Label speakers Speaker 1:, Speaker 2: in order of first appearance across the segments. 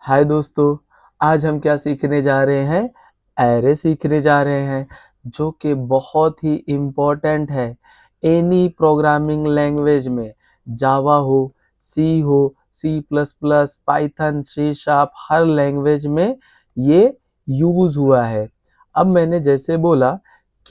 Speaker 1: हाय दोस्तों, आज हम क्या सीखने जा रहे हैं? एरे सीखने जा रहे हैं, जो कि बहुत ही इम्पोर्टेंट है एनी प्रोग्रामिंग लैंग्वेज में। जावा हो, C plus plus, Python, C sharp, हर लैंग्वेज में ये यूज हुआ है। अब मैंने जैसे बोला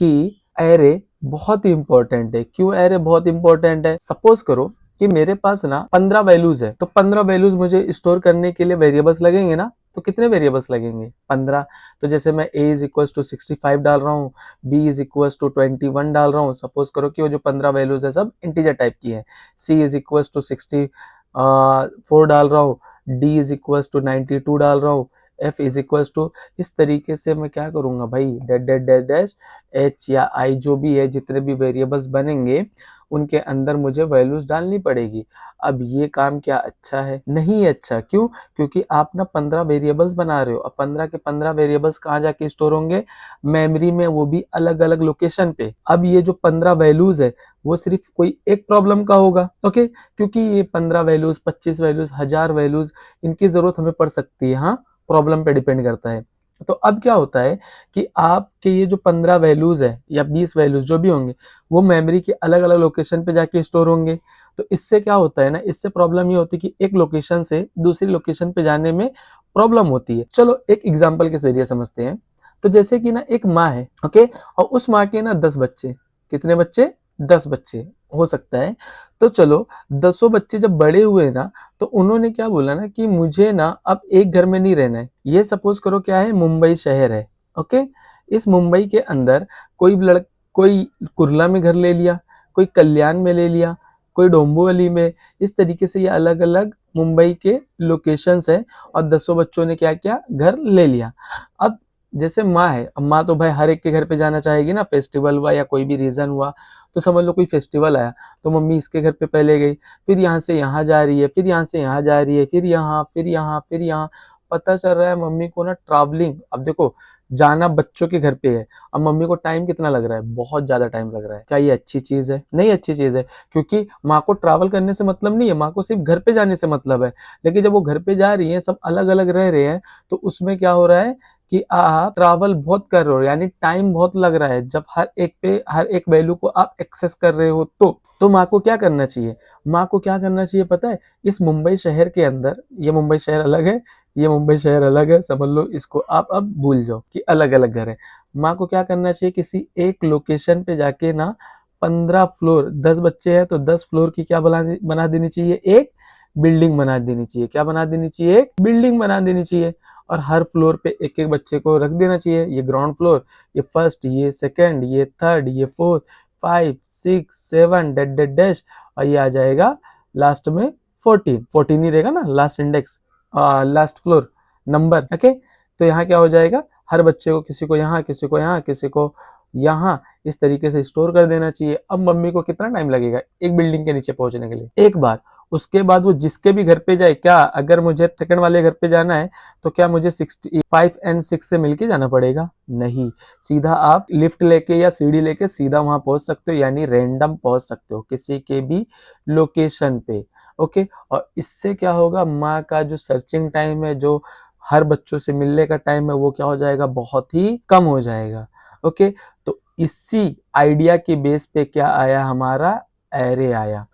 Speaker 1: कि एरे बहुत ही इम्पोर्टेंट है। क्यों एरे बहुत इम्पोर्टेंट है? सपोज करो कि मेरे पास ना 15 वैल्यूज है, तो 15 वैल्यूज मुझे स्टोर करने के लिए वेरिएबल्स लगेंगे ना। तो कितने वेरिएबल्स लगेंगे? 15। तो जैसे मैं a इज इक्वल टू 65 डाल रहा हूँ, b इज इक्वल टू 21 डाल रहा हूँ। सपोज करो कि वो जो 15 वैल्यूज है सब इंटीजर टाइप की है। c इज इक्वल टू 64 डाल रहा हूँ, d इज इक्वल टू 92 डाल रहा हूँ, f इज इक्वल टू। इस तरीके से मैं क्या करूंगा भाई, dash dash dash dash h या i जो भी है, जितने भी वेरिएबल्स बनेंगे उनके अंदर मुझे वैल्यूज डालनी पड़ेगी। अब ये काम क्या अच्छा है? नहीं अच्छा। क्यों? क्योंकि आप ना 15 वेरिएबल्स बना रहे हो। अब 15 के 15 वेरिएबल्स कहाँ जाके स्टोर होंगे? मेमोरी में, वो भी अलग अलग लोकेशन पे। अब ये जो 15 वैल्यूज है वो सिर्फ कोई एक प्रॉब्लम का होगा, ओके? क्योंकि ये 15 वैल्यूज, 25 वैल्यूज, 1000 वैल्यूज, इनकी जरूरत हमें पड़ सकती है। हाँ, प्रॉब्लम पे डिपेंड करता है। तो अब क्या होता है कि आपके ये जो 15 वैल्यूज है या 20 वैल्यूज जो भी होंगे, वो मेमोरी के अलग अलग लोकेशन पे जाके स्टोर होंगे। तो इससे क्या होता है ना, इससे प्रॉब्लम ये होती है कि एक लोकेशन से दूसरी लोकेशन पे जाने में प्रॉब्लम होती है। चलो एक एग्जांपल के जरिए समझते हैं। तो जैसे कि ना एक माँ है, ओके, और उस माँ के ना 10 बच्चे। कितने बच्चे? 10 बच्चे हो सकता है। तो चलो, 10 बच्चे जब बड़े हुए ना, तो उन्होंने क्या बोला ना कि मुझे ना अब एक घर में नहीं रहना है। ये सपोज करो क्या है, मुंबई शहर है, ओके। इस मुंबई के अंदर कोई कुर्ला में घर ले लिया, कोई कल्याण में ले लिया, कोई डोंबिवली में। इस तरीके से ये अलग अलग मुंबई के लोकेशंस है, और 10 बच्चों ने क्या किया, घर ले लिया। अब जैसे माँ है, अब माँ तो भाई हर एक के घर पे जाना चाहेगी ना। फेस्टिवल हुआ या कोई भी रीजन हुआ, तो समझ लो कोई फेस्टिवल आया, तो मम्मी इसके घर पे पहले गई, फिर यहाँ से यहाँ जा रही है, फिर यहाँ से यहाँ जा रही है, फिर यहाँ, फिर यहाँ, फिर यहाँ। पता चल रहा है मम्मी को ना ट्रैवलिंग, अब देखो, जाना बच्चों के घर पे है, अब मम्मी को टाइम कितना लग रहा है? बहुत ज्यादा टाइम लग रहा है। क्या ये अच्छी चीज है? नहीं अच्छी चीज है, क्योंकि माँ को ट्रैवल करने से मतलब नहीं है, माँ को सिर्फ घर पे जाने से मतलब है। लेकिन जब वो घर पे जा रही है, सब अलग अलग रह रहे हैं, तो उसमें क्या हो रहा है कि आप ट्रैवल बहुत कर रहे हो, यानी टाइम बहुत लग रहा है। जब हर एक वैल्यू को आप एक्सेस कर रहे हो, तो माँ को क्या करना चाहिए? माँ को क्या करना चाहिए पता है? इस मुंबई शहर के अंदर, ये मुंबई शहर अलग है, ये मुंबई शहर अलग है, समझ लो इसको आप अब भूल जाओ कि अलग अलग घर है। माँ को क्या करना चाहिए? किसी एक लोकेशन पे जाके ना 15 फ्लोर, 10 बच्चे हैं तो 10 फ्लोर की क्या बना देनी चाहिए? एक बिल्डिंग बना देनी चाहिए। क्या बना देनी चाहिए? एक बिल्डिंग बना देनी चाहिए। और हर फ्लोर पे एक एक बच्चे को रख देना चाहिए। ये ग्राउंड फ्लोर, ये फर्स्ट, ये सेकंड, ये थर्ड, ये फोर्थ, 5 6 7 डैश डैश डैश, और ये आ जाएगा लास्ट में 14। 14 ही रहेगा ना last index, last floor number, okay. तो यहाँ क्या हो जाएगा, हर बच्चे को, किसी को यहाँ, किसी को यहाँ, किसी को यहाँ, इस तरीके से स्टोर कर देना चाहिए। अब मम्मी को कितना टाइम लगेगा एक बिल्डिंग के नीचे पहुंचने के लिए? एक बार। उसके बाद वो जिसके भी घर पे जाए, क्या अगर मुझे सेकंड वाले घर पे जाना है, तो क्या मुझे 65 एंड 6 से मिलके जाना पड़ेगा? नहीं, सीधा आप लिफ्ट लेके या सीढ़ी लेके सीधा वहां पहुंच सकते हो, यानी रैंडम पहुंच सकते हो किसी के भी लोकेशन पे, ओके। और इससे क्या होगा, माँ का जो सर्चिंग टाइम है, जो हर बच्चों से मिलने का टाइम है, वो क्या हो जाएगा, बहुत ही कम हो जाएगा, ओके। तो इसी आइडिया के बेस पे क्या आया, हमारा एरे आया।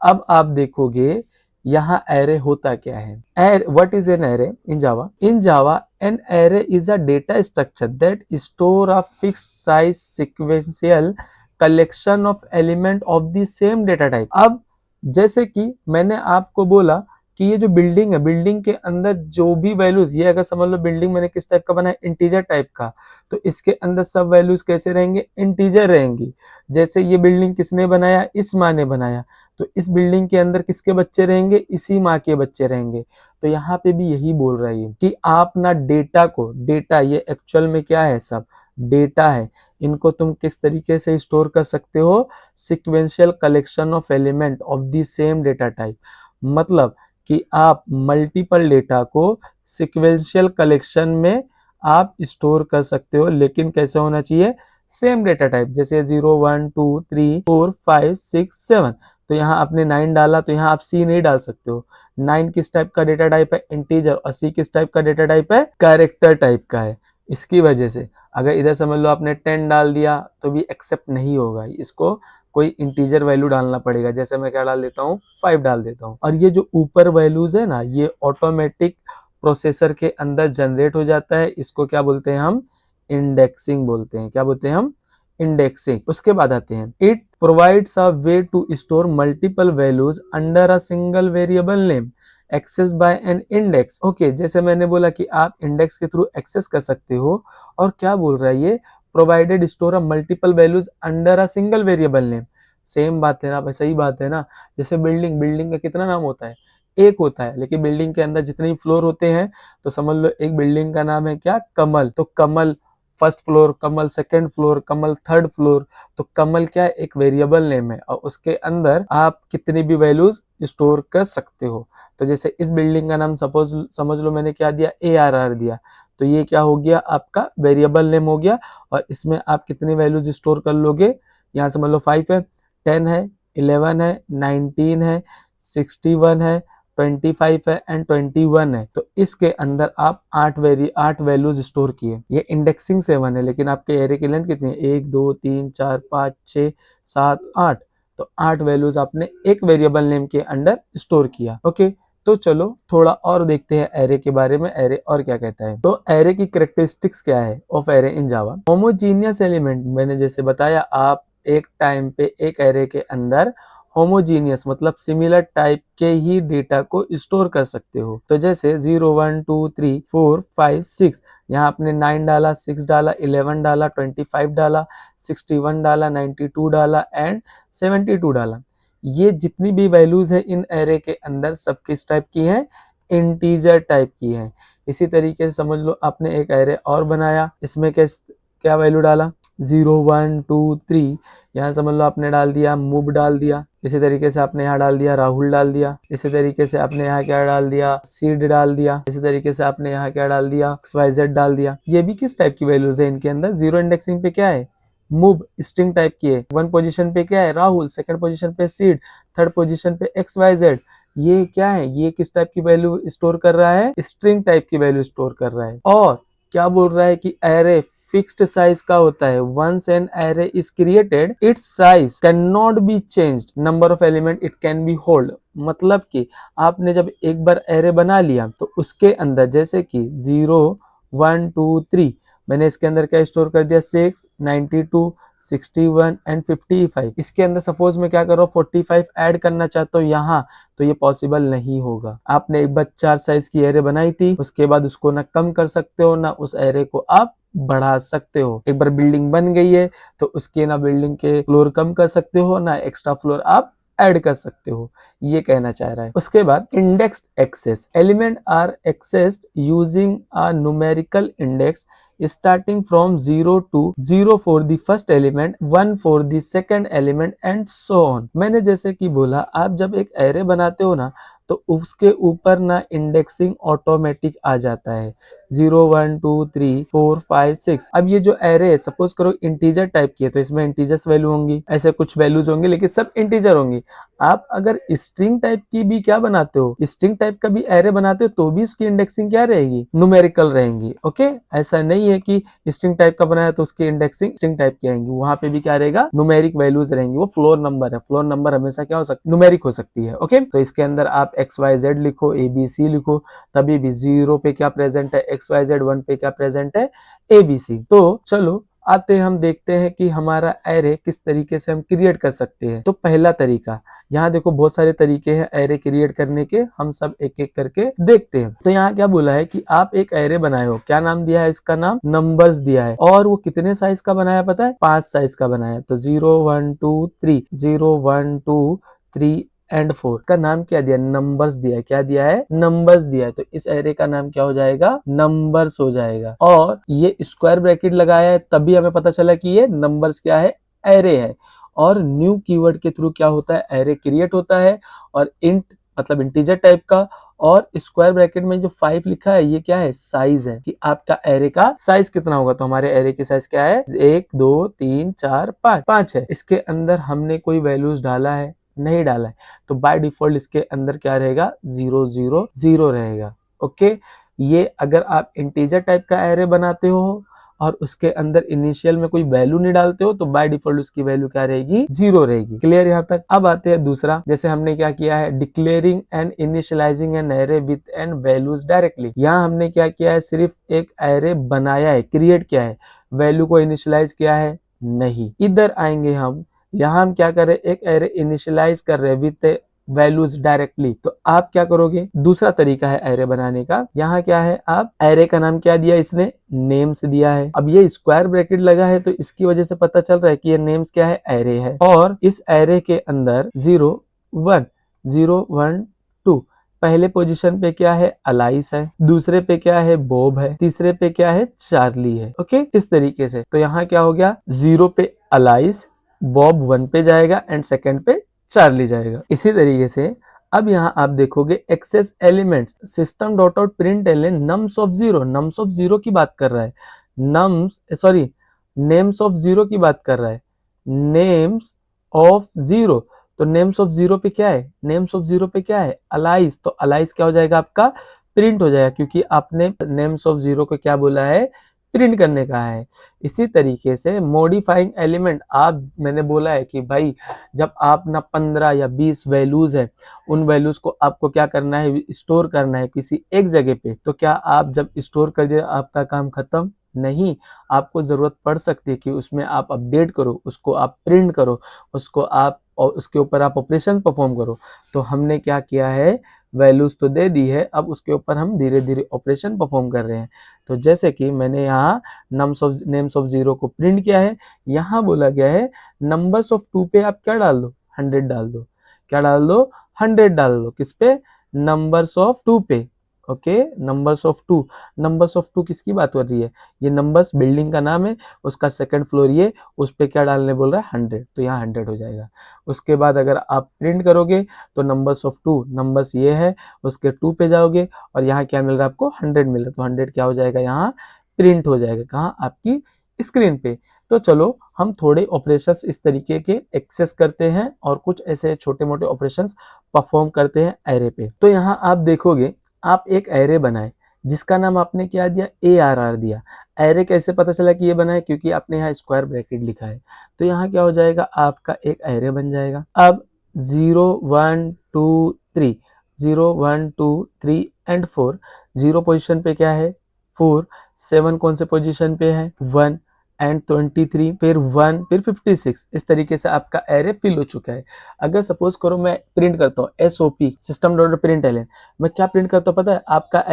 Speaker 1: अब आप देखोगे यहाँ एरे होता क्या है। What is an array in Java? In Java N array is a data structure that store a fixed size sequential collection of element of the same data type. अब जैसे कि मैंने आपको बोला कि ये जो बिल्डिंग है, बिल्डिंग के अंदर जो भी वैल्यूज, ये अगर समझ लो बिल्डिंग मैंने किस टाइप का बनाया, इंटीजर टाइप का, तो इसके अंदर सब वैल्यूज कैसे रहेंगे? इंटीजर रहेंगी। जैसे ये बिल्डिंग किसने बनाया? इस माँ ने बनाया, तो इस बिल्डिंग के अंदर किसके बच्चे रहेंगे? इसी माँ के बच्चे रहेंगे। तो यहाँ पे भी यही बोल रही है कि आप ना डेटा को, डेटा ये एक्चुअल में क्या है, सब डेटा है, इनको तुम किस तरीके से स्टोर कर सकते हो? Sequential collection of element of the same data type. मतलब कि आप मल्टीपल डेटा को सिक्वेंशियल कलेक्शन में आप स्टोर कर सकते हो, लेकिन कैसे होना चाहिए? सेम डेटा टाइप, जैसे 0 1 2 3 4 5 6 7। तो यहाँ आपने 9 डाला, तो यहाँ आप C नहीं डाल सकते हो। 9 किस टाइप का डेटा टाइप है? इंटीजर। और C किस टाइप का डेटा टाइप है? कैरेक्टर टाइप का है। इसकी वजह से अगर इधर समझ लो आपने 10 डाल दिया तो भी एक्सेप्ट नहीं होगा, इसको कोई इंटीजर वैल्यू डालना पड़ेगा। जैसे मैं क्या डाल देता हूँ, 5 डाल देता हूँ। और ये जो ऊपर वैल्यूज है ना, ये ऑटोमेटिक प्रोसेसर के अंदर जनरेट हो जाता है। इसको क्या बोलते हैं हम? इंडेक्सिंग बोलते हैं। क्या बोलते हैं हम? इंडेक्सिंग। उसके बाद आते हैं, it provides a way to store multiple values under a single variable name access by an index. Okay, जैसे मैंने बोला कि आप इंडेक्स के थ्रू एक्सेस कर सकते हो। और क्या बोल रहा है ये? Provided store a multiple values under a single variable name. Same बात है ना भाई, सही बात है ना। जैसे बिल्डिंग, बिल्डिंग का कितना नाम होता है? एक होता है, लेकिन बिल्डिंग के अंदर जितने फ्लोर होते हैं, तो समझ लो एक बिल्डिंग का नाम है क्या? कमल। तो कमल फर्स्ट फ्लोर, कमल सेकंड फ्लोर, कमल थर्ड फ्लोर। तो कमल क्या है? एक वेरिएबल नेम है और उसके अंदर आप कितनी भी वैल्यूज स्टोर कर सकते हो। तो जैसे इस बिल्डिंग का नाम सपोज समझ लो मैंने क्या दिया? ARR दिया। तो ये क्या हो गया? आपका वेरिएबल नेम हो गया। और इसमें आप कितनी वैल्यूज स्टोर कर लोगे? यहाँ समझ लो 5 है, 10 है, 11 है, 19 है, 61 है, 25 है एंड 21 है। तो इसके अंदर आप 8 वैल्यूज स्टोर किए। ये इंडेक्सिंग 7 है, लेकिन आपके एरे की लेंथ कितनी है? 1 2 3 4 5 6 7 8। तो 8 वैल्यूज आपने एक वेरिएबल नेम के अंडर स्टोर किया। ओके, तो चलो थोड़ा और देखते हैं एरे के बारे में, एरे और क्या कहता है। तो एरे की कैरेक्टरिस्टिक्स क्या है of array in Java? Homogeneous element, मैंने जैसे बताया, आप एक टाइम पे एक एरे के अंदर होमोजीनियस मतलब सिमिलर टाइप के ही डेटा को स्टोर कर सकते हो। तो जैसे 0 1 2 3 4 5 6, यहाँ आपने 9 डाला, 6 डाला, 11 डाला, 25 डाला, 61 डाला, 92 डाला एंड 72 डाला। ये जितनी भी वैल्यूज है इन एरे के अंदर सब किस टाइप की है? इंटीजर टाइप की है। इसी तरीके से समझ लो आपने एक एरे और बनाया, इसमें क्या वैल्यू डाला? 0 1 2 3। यहाँ समझ लो आपने डाल दिया मूव डाल दिया। इसी तरीके से आपने यहाँ डाल दिया राहुल डाल दिया। इसी तरीके से आपने यहाँ क्या डाल दिया? सीड डाल दिया। इसी तरीके से आपने यहाँ क्या डाल दिया? XYZ डाल दिया। ये भी किस टाइप की वैल्यूज है इनके अंदर? जीरो इंडेक्सिंग पे क्या है? मूव स्ट्रिंग टाइप की है। 1 पोजीशन पे क्या है? राहुल, सेकंड पोजीशन पे सीड, थर्ड पोजीशन पे XYZ। ये क्या है? ये किस टाइप की वैल्यू स्टोर कर रहा है? स्ट्रिंग टाइप की वैल्यू स्टोर कर रहा है। और क्या बोल रहा है कि एरे फिक्स्ड साइज का होता है। Once an array is created its size can not be changed, number of element it can be hold. मतलब कि आपने जब एक बार एरे बना लिया तो उसके अंदर जैसे कि 0 1 2 3, मैंने इसके अंदर क्या स्टोर कर दिया? 6 92 61 एंड 55। इसके अंदर सपोज मैं क्या कर रहा हूँ? 45 ऐड करना चाहता हूँ यहाँ, तो ये पॉसिबल नहीं होगा। आपने एक बार 4 साइज की एरे बनाई थी, उसके बाद उसको ना कम कर सकते हो ना उस एरे को आप बढ़ा सकते हो। एक बार बिल्डिंग बन गई है तो उसके ना बिल्डिंग के फ्लोर कम कर सकते हो ना एक्स्ट्रा फ्लोर आप ऐड कर सकते हो, ये कहना चाह रहा है। उसके बाद indexed access, element are accessed using a numerical index starting from 0 to 0 for the first element, 1 for the second element and so on। मैंने जैसे कि बोला, आप जब एक एरे बनाते हो ना तो उसके ऊपर ना इंडेक्सिंग ऑटोमेटिक आ जाता है। 0 1 2 3 4 5 6। अब ये जो एरे है सपोज करो इंटीजर टाइप की है तो इसमें इंटीजर्स वैल्यू होंगी, ऐसे कुछ वैल्यूज होंगी लेकिन सब इंटीजर होंगी। आप अगर स्ट्रिंग टाइप की भी क्या बनाते हो, स्ट्रिंग टाइप का भी एरे बनाते हो तो भी उसकी इंडेक्सिंग क्या रहेगी? न्यूमेरिकल रहेंगी। ओके, ऐसा नहीं है कि स्ट्रिंग टाइप का बनाया तो उसकी इंडेक्सिंग स्ट्रिंग टाइप की आएंगी, वहां पे भी क्या रहेगा? न्यूमेरिक वैल्यूज रहेंगी। वो फ्लोर नंबर है, फ्लोर नंबर हमेशा क्या हो सकती है? न्यूमेरिक हो सकती है। ओके, तो इसके अंदर आप XYZ लिखो, ABC लिखो, तभी भी 0 पे क्या प्रेजेंट है? XYZ, 1 पे क्या प्रेजेंट है? ABC। तो चलो आते हम देखते हैं कि हमारा एरे किस तरीके से हम क्रिएट कर सकते हैं। तो पहला तरीका, यहाँ देखो बहुत सारे तरीके हैं एरे क्रिएट करने के, हम सब एक एक करके देखते हैं। तो यहाँ क्या बोला है कि आप एक एरे बनाए हो, क्या नाम दिया है? इसका नाम नंबर्स दिया है। और वो कितने साइज का बनाया पता है? 5 साइज का बनाया। तो 0 1 2 3, 0 1 2 3 एंड 4 का नाम क्या दिया? नंबर्स दिया है। क्या दिया है? नंबर्स दिया है। तो इस एरे का नाम क्या हो जाएगा? नंबर्स हो जाएगा। और ये स्क्वायर ब्रैकेट लगाया है तभी हमें पता चला कि ये नंबर्स क्या है? एरे है। और न्यू कीवर्ड के थ्रू क्या होता है? एरे क्रिएट होता है। और इंट मतलब इंटीजर टाइप का, और स्क्वायर ब्रैकेट में जो 5 लिखा है ये क्या है? साइज है कि आपका एरे का साइज कितना होगा। तो हमारे एरे की साइज क्या है? 1 2 3 4 5 5 है। इसके अंदर हमने कोई वैल्यूज डाला है, नहीं डाला है, तो बाय डिफॉल्ट इसके अंदर क्या रहेगा, 0 0 0 रहेगा। ओके, ये अगर आप इंटीजर टाइप का एरे बनाते हो और उसके अंदर इनिशियल में कोई वैल्यू नहीं डालते हो तो बाय डिफॉल्ट उसकी वैल्यू क्या रहेगी, 0 रहेगी। क्लियर यहाँ तक। अब आते हैं दूसरा, जैसे हमने क्या किया है, declaring and initialising an array with an values directly. यहाँ हमने क्या किया है, सिर्फ एक एरे बनाया है, क्रिएट किया है, वैल्यू को इनिशियलाइज किया है नहीं। इधर आएंगे हम, यहाँ हम क्या कर रहे हैं, एक एरे इनिशियलाइज कर रहे हैं विथ वैल्यूज डायरेक्टली। तो आप क्या करोगे, दूसरा तरीका है एरे बनाने का। यहाँ क्या है, आप एरे का नाम क्या दिया, इसने नेम्स दिया है। अब ये स्क्वायर ब्रैकेट लगा है तो इसकी वजह से पता चल रहा है कि ये नेम्स क्या है, एरे है। और इस एरे के अंदर 0 1 0 1 2 पहले पोजीशन पे क्या है, अलाइस है, दूसरे पे क्या है, बॉब है, तीसरे पे क्या है, चार्ली है। ओके, इस तरीके से। तो यहाँ क्या हो गया, 0 पे अलाइस, बॉब 1 पे जाएगा एंड सेकंड पे चार्ली जाएगा। इसी तरीके से अब यहाँ आप देखोगे access elements, system dot out print L nums of 0, nums of 0 की बात कर रहा है, नेम्स ऑफ 0 की बात कर रहा है, नेम्स ऑफ 0। तो नेम्स ऑफ 0 पे क्या है, नेम्स ऑफ 0 पे क्या है, अलाइस। तो अलाइस क्या हो जाएगा, आपका प्रिंट हो जाएगा, क्योंकि आपने नेम्स ऑफ 0 को क्या बोला है, प्रिंट करने का है। इसी तरीके से मॉडिफाइंग एलिमेंट, आप मैंने बोला है कि भाई जब आप ना 15 या 20 वैल्यूज है, उन वैल्यूज को आपको क्या करना है, स्टोर करना है किसी एक जगह पे। तो क्या आप जब स्टोर कर दिया आपका काम खत्म, नहीं, आपको जरूरत पड़ सकती है कि उसमें आप अपडेट करो, उसको आप प्रिंट करो, उसको आप और उसके ऊपर आप ऑपरेशन परफॉर्म करो। तो हमने क्या किया है, वैल्यूज तो दे दी है, अब उसके ऊपर हम धीरे धीरे ऑपरेशन परफॉर्म कर रहे हैं। तो जैसे कि मैंने यहाँ नेम्स ऑफ 0 को प्रिंट किया है, यहाँ बोला गया है नंबर्स ऑफ 2 पे आप क्या डाल दो, 100 डाल दो। क्या डाल दो, 100 डाल दो। किस पे, नंबर्स ऑफ 2 पे। Okay, numbers of 2, numbers of 2 किसकी बात कर रही है, ये नंबर्स बिल्डिंग का नाम है, उसका सेकंड फ्लोर ये, उस पे क्या डालने बोल रहा है, 100, तो यहाँ 100 हो जाएगा। उसके बाद अगर आप प्रिंट करोगे तो नंबर्स ऑफ 2, नंबर्स ये है, उसके 2 पे जाओगे और यहाँ क्या मिल रहा है आपको, 100 मिल रहा है, तो 100 क्या हो जाएगा, यहाँ प्रिंट हो जाएगा, कहाँ, आपकी स्क्रीन पे। तो चलो हम थोड़े ऑपरेशंस इस तरीके के एक्सेस करते हैं और कुछ ऐसे छोटे मोटे ऑपरेशंस परफॉर्म करते हैं एरे पे। तो यहाँ आप देखोगे, आप एक एरे बनाए जिसका नाम आपने क्या दिया, ARR दिया। एरे कैसे पता चला कि ये बना है, क्योंकि आपने यहाँ स्क्वायर ब्रैकेट लिखा है। तो यहाँ क्या हो जाएगा, आपका एक एरे बन जाएगा। अब 0 1 2 3, 0 1 2 3 एंड 4, 0 पोजिशन पे क्या है, 4, 7 कौन से पोजिशन पे है, 1 एंड 23, फिर 1, फिर 56। इस तरीके से आपका एरे फिल हो चुका है। अगर सपोज करो मैं प्रिंट करता हूँ SOP, system dot print L, मैं क्या प्रिंट करता हूँ पता है, आपका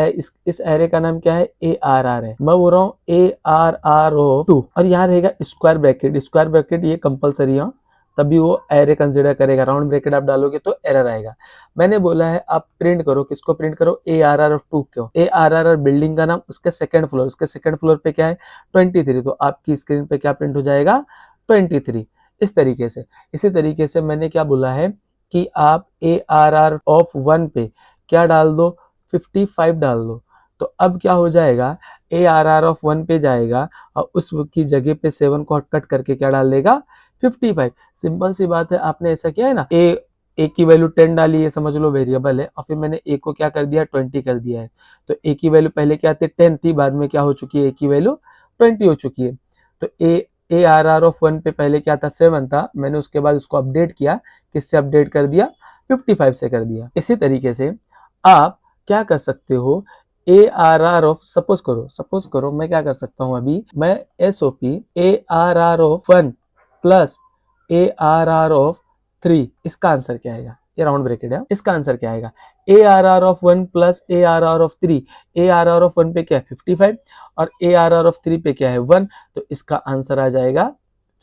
Speaker 1: इस एरे का नाम क्या है, ARR है। मैं बोल रहा हूँ ARR ऑफ 2 और यहाँ रहेगा स्क्वायर ब्रैकेट, स्क्वायर ब्रैकेट ये कंपलसरी है, तभी वो एरे कंसिडर करेगा। राउंड ब्रैकेट आप डालोगे तो एरर आएगा। मैंने बोला है आप प्रिंट करो, किसको प्रिंट करो, ARR ऑफ 2 को। ARR बिल्डिंग का नाम, उसके सेकंड फ्लोर, उसके सेकंड फ्लोर पे क्या है, 23। तो आपकी स्क्रीन पे क्या प्रिंट हो जाएगा, 23। इस तरीके से। इसी तरीके से मैंने क्या बोला है कि आप ARR ऑफ 1 पे क्या डाल दो, 55 डाल दो। तो अब क्या हो जाएगा, ARR ऑफ 1 पे जाएगा और उस की जगह पे 7 को कट करके क्या डाल देगा, 55। सिंपल सी बात है, आपने ऐसा किया है ना, ए की वैल्यू 10 डाली है, समझ लो वेरिएबल है, और फिर मैंने ए को क्या कर दिया, 20 कर दिया है। तो ए की वैल्यू पहले क्या थी, 10 थी, बाद में क्या हो चुकी है, ए की वैल्यू 20 हो चुकी है। तो ARR ऑफ 1 पे पहले क्या था, 7 था, मैंने उसके बाद उसको अपडेट किया, किससे अपडेट कर दिया, 55 से कर दिया। इसी तरीके से आप क्या कर सकते हो, ARR ऑफ, सपोज करो मैं क्या कर सकता हूं, अभी मैं SOP ARR of 1 plus ARR of 3, इसका आंसर क्या आएगा, ये राउंड ब्रैकेट है, इसका आंसर क्या आएगा, ARR of 1 plus ARR of 3। ARR of 1 पे क्या है, 55 और ARR ऑफ 3 पे क्या है, 1, तो इसका आंसर आ जाएगा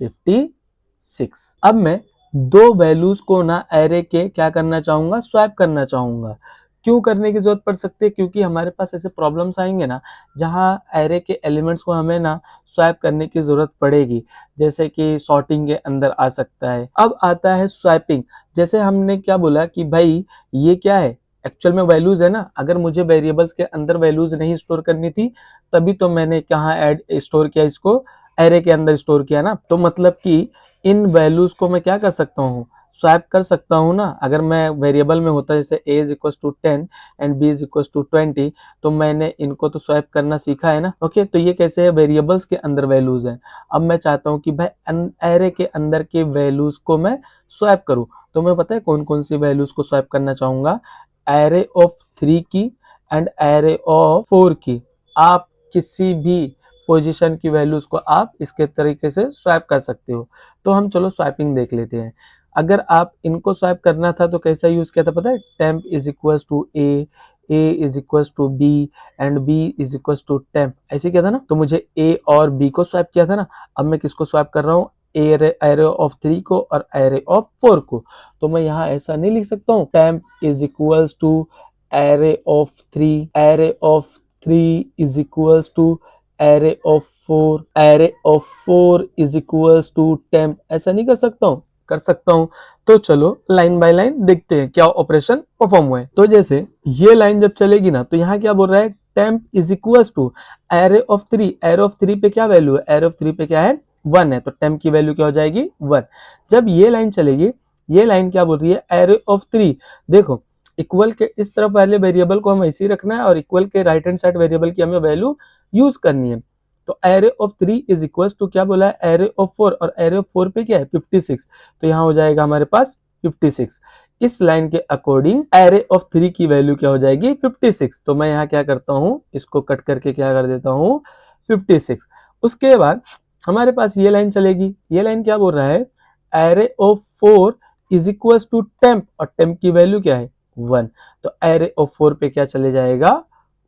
Speaker 1: 56। अब मैं दो वैल्यूज को ना एरे के क्या करना चाहूंगा, स्वैप करना चाहूंगा। क्यों करने की जरूरत पड़ सकती है, क्योंकि हमारे पास ऐसे प्रॉब्लम्स आएंगे ना जहां एरे के एलिमेंट्स को हमें ना स्वैप करने की जरूरत पड़ेगी, जैसे कि सॉर्टिंग के अंदर आ सकता है। अब आता है स्वैपिंग। जैसे हमने क्या बोला कि भाई ये क्या है, एक्चुअल में वैल्यूज है ना, अगर मुझे वेरिएबल्स के अंदर वैल्यूज नहीं स्टोर करनी थी तभी तो मैंने कहाँ ऐड स्टोर किया, इसको एरे के अंदर स्टोर किया ना। तो मतलब कि इन वैल्यूज को मैं क्या कर सकता हूँ, स्वैप कर सकता हूँ ना। अगर मैं वेरिएबल में होता जैसे a is equal to 10 and b is equal to 20, तो मैंने इनको तो स्वैप करना सीखा है ना। ओके, तो ये कैसे है, वेरिएबल्स के अंदर वैल्यूज है। अब मैं चाहता हूँ कि भाई एरे के अंदर के वैल्यूज को मैं स्वैप करूँ, तो मैं पता है कौन कौन सी वैल्यूज को स्वैप करना चाहूंगा, एरे ऑफ 3 की एंड एरे ऑफ 4 की। आप किसी भी पोजीशन की वैल्यूज को आप इसके तरीके से स्वैप कर सकते हो। तो हम चलो स्वैपिंग देख लेते हैं। अगर आप इनको स्वैप करना था तो कैसा यूज किया था पता है, temp is equal to A is equal to B and B is equal to temp, ऐसे किया था ना। तो मुझे ए और बी को स्वैप किया था ना। अब मैं किसको स्वैप कर रहा हूँ, एरे ऑफ 3 को और एरे ऑफ 4 को। तो मैं यहाँ ऐसा नहीं लिख सकता हूँ temp is equal to array of 3, array of 3 is equal to array of 4, array of 4 is equal to temp, ऐसा नहीं कर सकता हूँ, कर सकता हूँ। तो चलो लाइन बाय लाइन देखते हैं क्या ऑपरेशन परफॉर्म हुआ है। तो जैसे ये लाइन जब चलेगी ना, तो यहाँ क्या बोल रहा है, temp is equal to array of 3, array of 3 पे क्या वैल्यू है, एरे ऑफ 3 पे क्या है 1 है, तो टेम्प की वैल्यू क्या हो जाएगी 1। जब ये लाइन चलेगी, ये लाइन क्या बोल रही है, एरे ऑफ 3, देखो इक्वल के इस तरफ वाले वेरिएबल को हम ऐसे ही रखना है और इक्वल के राइट हैंड साइड वेरिएबल की हमें वैल्यू यूज करनी है। तो array of 3 is equal to क्या बोला है, एरे ऑफ 4, और एरे ऑफ 4 पे क्या है 56, तो यहाँ हो जाएगा हमारे पास 56। इस लाइन के अकॉर्डिंग एरे ऑफ 3 की वैल्यू क्या हो जाएगी 56। तो मैं यहाँ क्या करता हूँ, इसको कट करके क्या कर देता हूँ 56। उसके बाद हमारे पास ये लाइन चलेगी, ये लाइन क्या बोल रहा है, array of 4 is equal to temp, और टेम्प की वैल्यू क्या है 1, तो एरे ऑफ 4 पे क्या चले जाएगा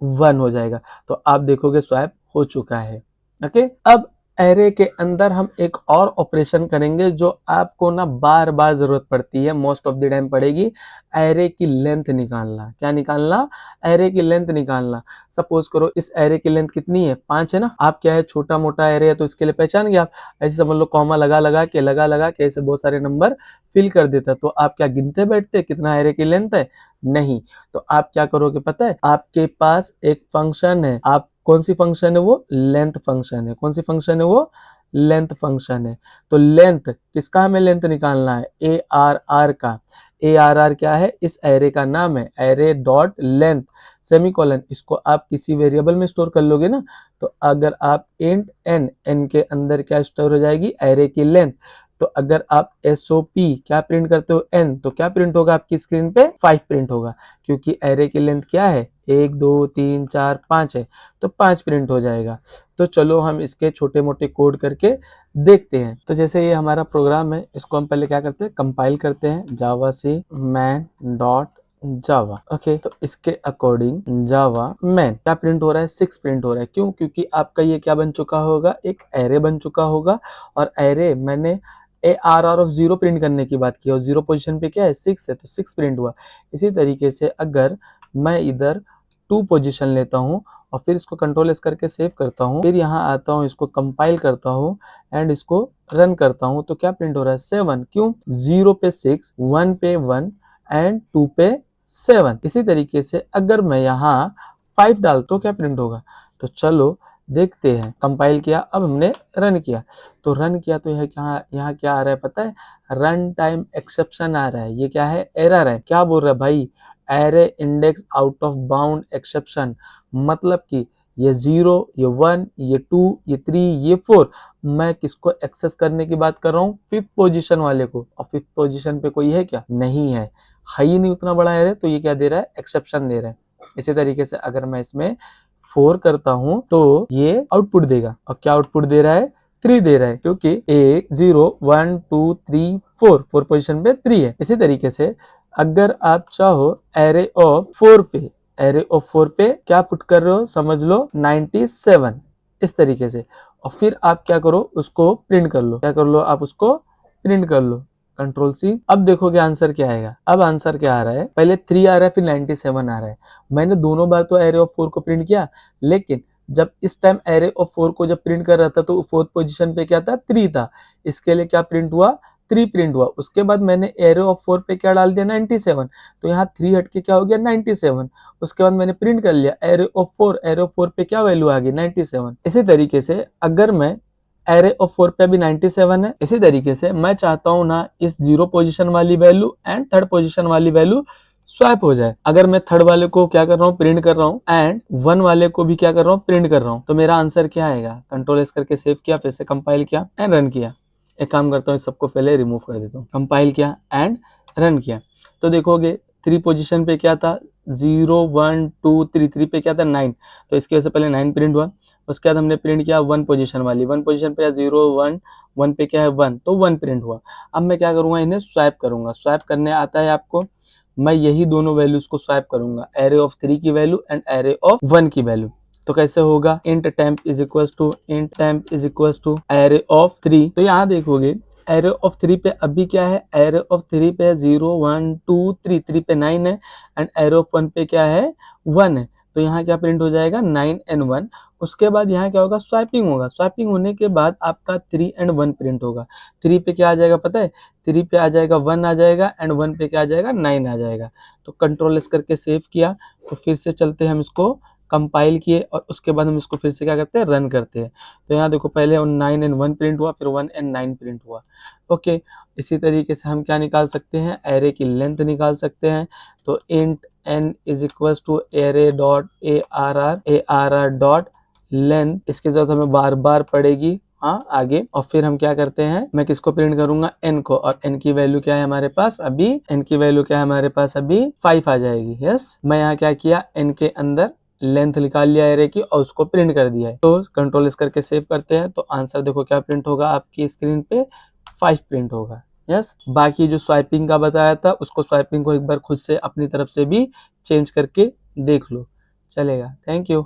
Speaker 1: 1 हो जाएगा। तो आप देखोगे स्वैप हो चुका है। ओके, अब एरे के अंदर हम एक और ऑपरेशन करेंगे जो आपको ना बार बार जरूरत पड़ती है, मोस्ट ऑफ द टाइम पड़ेगी, एरे की लेंथ निकालना। क्या निकालना, एरे की लेंथ निकालना। सपोज करो इस एरे की लेंथ कितनी है 5 है ना। आप क्या है, छोटा मोटा एरे है तो इसके लिए पहचान गया आप, ऐसे समझ लो कॉमा लगा लगा के ऐसे बहुत सारे नंबर फिल कर देता। तो आप क्या गिनते बैठते कितना एरे की लेंथ है, नहीं। तो आप क्या करोगे पता है, आपके पास एक फंक्शन है, आप कौन सी फंक्शन है वो, लेंथ फंक्शन है। कौन सी फंक्शन है वो, लेंथ फंक्शन है। तो लेंथ किसका हमें लेंथ निकालना है, ए आर आर का। ए आर आर क्या है, इस एरे का नाम है, एरे डॉट लेंथ सेमीकोलन। इसको आप किसी वेरिएबल में स्टोर कर लोगे ना, तो अगर आप इंट एन, एन के अंदर क्या स्टोर हो जाएगी, एरे की लेंथ। तो अगर आप SOP क्या प्रिंट करते हो n, तो क्या प्रिंट होगा आपकी स्क्रीन पे 5 प्रिंट होगा, क्योंकि एरे की लेंथ क्या है 1 2 3 4 5 है, तो 5 प्रिंट हो जाएगा। तो चलो हम इसके छोटे मोटे कोड करके देखते हैं। तो जैसे ये हमारा प्रोग्राम है, इसको हम पहले क्या करते हैं, कंपाइल करते हैं, जावा सी मैन डॉट जावा। ओके, तो इसके अकॉर्डिंग जावा मैन क्या प्रिंट हो रहा है 6 प्रिंट हो रहा है। क्यों, क्योंकि आपका ये क्या बन चुका होगा, एक एरे बन चुका होगा, और एरे मैंने ARR ऑफ 0 प्रिंट करने की बात की, और 0 पोजीशन पे क्या है 6 है, तो 6 प्रिंट हुआ। इसी तरीके से अगर मैं इधर 2 पोजीशन लेता हूँ और फिर इसको कंट्रोल एस करके सेव करता हूँ, फिर यहाँ आता हूँ, इसको कंपाइल करता हूँ एंड इसको रन करता हूँ, तो क्या प्रिंट हो रहा है 7। क्यों, 0 पे 6, 1 पे 1 एंड 2 पे 7। इसी तरीके से अगर मैं यहाँ 5 डालता हूँ क्या प्रिंट होगा, तो चलो देखते हैं। कंपाइल किया, अब हमने रन किया, तो रन किया तो यहाँ क्या आ रहा है पता है, रन टाइम एक्सेप्शन आ रहा है। ये क्या है, एरर है। क्या बोल रहा है भाई, array index out of bound exception, मतलब कि ये 0, ये 1, ये 2, ये 3, ये 4, मैं किसको एक्सेस करने की बात कर रहा हूँ, 5th पोजीशन वाले को। और 5th पोजीशन पे कोई है क्या, नहीं है, ही नहीं उतना बड़ा एरे, तो ये क्या दे रहा है, एक्सेप्शन दे रहा है। इसी तरीके से अगर मैं इसमें 4 करता हूं तो ये आउटपुट देगा, और क्या आउटपुट दे रहा है 3 दे रहा है, क्योंकि 1 0 1 2 3 4 पोजीशन पे 3 है। इसी तरीके से अगर आप चाहो एरे ऑफ 4 पे, एरे ऑफ 4 पे क्या पुट कर रहे हो, समझ लो 97, इस तरीके से। और फिर आप क्या करो, उसको प्रिंट कर लो, क्या कर लो आप, उसको प्रिंट कर लो, कंट्रोल सी। अब देखोगे आंसर क्या आएगा। अब आंसर क्या आ रहा है, पहले 3 आ रहा है, फिर 97 आ रहा है। मैंने दोनों बार तो एरे ऑफ 4 को प्रिंट किया, लेकिन जब इस टाइम एरे ऑफ 4 को जब प्रिंट कर रहा था तो 4th पोजीशन पे क्या था 3 था, इसके लिए क्या प्रिंट हुआ 3 प्रिंट हुआ। उसके बाद मैंने एरे ऑफ 4 पे क्या डाल दिया 97, तो यहाँ 3 हट के क्या हो गया 97। उसके बाद मैंने प्रिंट कर लिया एरे ऑफ 4, एरे ऑफ 4 पे क्या वैल्यू आ गई 97। इसी तरीके से अगर मैं एरे ऑफ 4 पे अभी 97 है। इसी तरीके से मैं चाहता हूं ना इस 0 पोजीशन वाली वैल्यू एंड थर्ड पोजीशन वाली वैल्यू स्वैप हो जाए। अगर मैं थर्ड वाले को क्या कर रहा हूँ, प्रिंट कर रहा हूँ एंड 1 वाले को भी क्या कर रहा हूँ, प्रिंट कर रहा हूँ, तो मेरा आंसर क्या आएगा। कंट्रोल एस करके सेव किया, फिर से कंपाइल किया एंड रन किया। एक काम करता हूँ, इस सबको पहले रिमूव कर देता हूँ। कंपाइल किया एंड रन किया तो देखोगे 3 पोजीशन पे क्या था, 0 1 2 3, 3 पे क्या था 9, तो इसकी वजह से पहले 9 प्रिंट हुआ। उसके बाद हमने प्रिंट किया 1 पोजीशन वाली, 1 पोजीशन पे 0 1 1 पे क्या है 1, तो 1 प्रिंट हुआ। अब मैं क्या करूंगा, इन्हें स्वैप करूंगा। स्वैप करने आता है आपको, मैं यही दोनों वैल्यूज को स्वैप करूंगा, एरे ऑफ 3 की वैल्यू एंड एरे ऑफ 1 की वैल्यू। तो कैसे होगा, int temp is equal to array of 3। तो यहाँ देखोगे एरे ऑफ 3 पे अभी क्या है, एरे ऑफ 3 पे 0 1 2 3, 3 पे 9 है एंड एरे ऑफ 1 पे क्या है 1 है। तो यहाँ क्या प्रिंट हो जाएगा 9 एंड 1। उसके बाद यहाँ क्या होगा, स्वैपिंग होगा। स्वैपिंग होने के बाद आपका 3 एंड 1 प्रिंट होगा। 3 पे क्या आ जाएगा पता है, 3 पे आ जाएगा 1 आ जाएगा एंड 1 पे क्या आ जाएगा 9 आ जाएगा। तो कंट्रोल एस करके सेव किया। तो फिर से चलते हैं, हम इसको कंपाइल किए और उसके बाद हम इसको फिर से क्या करते हैं, रन करते हैं। तो यहाँ देखो पहले 9 एंड 1 प्रिंट हुआ, फिर 1 एंड 9 प्रिंट हुआ। ओके, इसी तरीके से हम क्या निकाल सकते हैं, एरे की लेंथ निकाल सकते हैं। तो int n is equal to array dot ARR dot length. इसकी जरूरत हमें बार बार पड़ेगी आगे। और फिर हम क्या करते हैं, मैं किसको प्रिंट करूंगा, n को, और n की वैल्यू क्या है हमारे पास अभी, n की वैल्यू क्या है हमारे पास अभी 5 आ जाएगी। यस, मैं यहाँ क्या किया, n के अंदर लेंथ निकाल लिया एरे की और उसको प्रिंट कर दिया है। तो कंट्रोल इस करके सेव करते हैं। तो आंसर देखो क्या प्रिंट होगा आपकी स्क्रीन पे, 5 प्रिंट होगा। यस, बाकी जो स्वाइपिंग का बताया था उसको, स्वाइपिंग को एक बार खुद से अपनी तरफ से भी चेंज करके देख लो, चलेगा। Thank you.